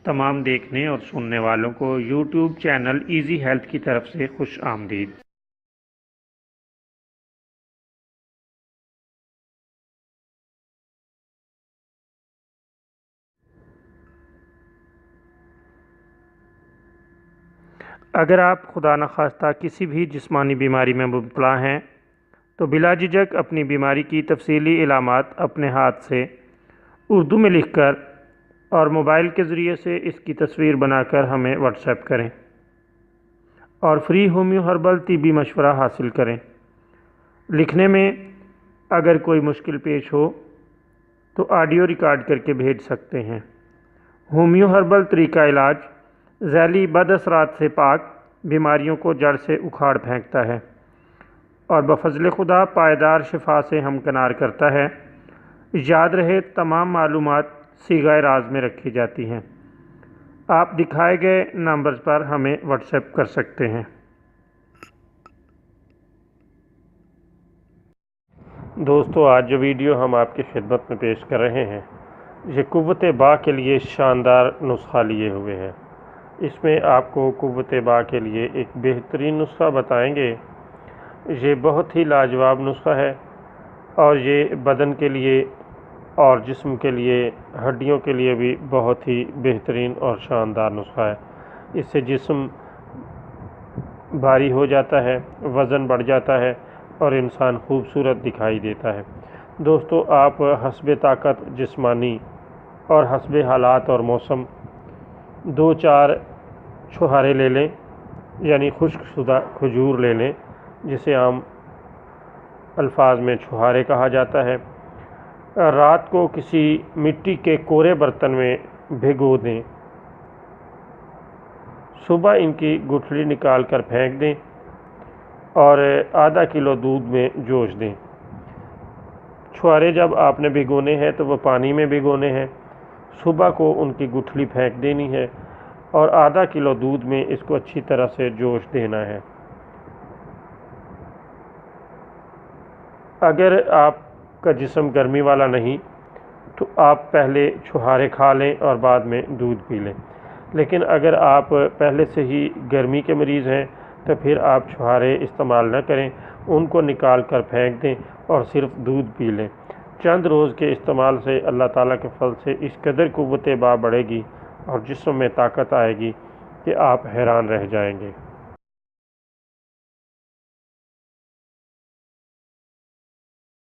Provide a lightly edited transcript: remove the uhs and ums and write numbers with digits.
تمام دیکھنے اور سننے والوں کو یوٹیوب چینل ایزی ہیلتھ کی طرف سے خوش آمدید۔ اگر آپ خدا نخواستہ کسی بھی جسمانی بیماری میں مبتلا ہیں تو بلا جھجک اپنی بیماری کی تفصیلی علامات اپنے ہاتھ سے اردو میں لکھ کر اور موبائل کے ذریعے سے اس کی تصویر بنا کر ہمیں واٹس ایپ کریں اور فری ہومیو ہربل طبی مشورہ حاصل کریں۔ لکھنے میں اگر کوئی مشکل پیش ہو تو آڈیو ریکارڈ کر کے بھیج سکتے ہیں۔ ہومیو ہربل طریقہ علاج ذیلی بد اثرات سے پاک بیماریوں کو جڑ سے اکھاڑ پھینکتا ہے اور بفضل خدا پائیدار شفا سے ہمکنار کرتا ہے۔ یاد رہے تمام معلومات صیغہ راز میں رکھی جاتی ہیں۔ آپ دکھائے گئے نمبرز پر ہمیں واٹس ایپ کر سکتے ہیں۔ دوستو، آج جو ویڈیو ہم آپ کی خدمت میں پیش کر رہے ہیں یہ قوت با کے لیے شاندار نسخہ لیے ہوئے ہیں۔ اس میں آپ کو قوت با کے لیے ایک بہترین نسخہ بتائیں گے۔ یہ بہت ہی لاجواب نسخہ ہے اور یہ بدن کے لیے اور جسم کے لیے، ہڈیوں کے لیے بھی بہت ہی بہترین اور شاندار نسخہ ہے۔ اس سے جسم بھاری ہو جاتا ہے، وزن بڑھ جاتا ہے اور انسان خوبصورت دکھائی دیتا ہے۔ دوستو، آپ حسب طاقت جسمانی اور حسب حالات اور موسم 2-4 چھہارے لے لیں، یعنی خشک شدہ کھجور لے لیں جسے عام الفاظ میں چھہارے کہا جاتا ہے۔ رات کو کسی مٹی کے کورے برتن میں بھگو دیں، صبح ان کی گٹھلی نکال کر پھینک دیں اور آدھا کلو دودھ میں جوش دیں۔ چھہارے جب آپ نے بھگونے ہیں تو وہ پانی میں بھگونے ہیں، صبح کو ان کی گٹھلی پھینک دینی ہے اور آدھا کلو دودھ میں اس کو اچھی طرح سے جوش دینا ہے۔ اگر آپ کا جسم گرمی والا نہیں تو آپ پہلے چھہارے کھا لیں اور بعد میں دودھ پی لیں، لیکن اگر آپ پہلے سے ہی گرمی کے مریض ہیں تو پھر آپ چھہارے استعمال نہ کریں، ان کو نکال کر پھینک دیں اور صرف دودھ پی لیں۔ چند روز کے استعمال سے اللہ تعالیٰ کے فضل سے اس قدر قوت با بڑھے گی اور جسم میں طاقت آئے گی کہ آپ حیران رہ جائیں گے۔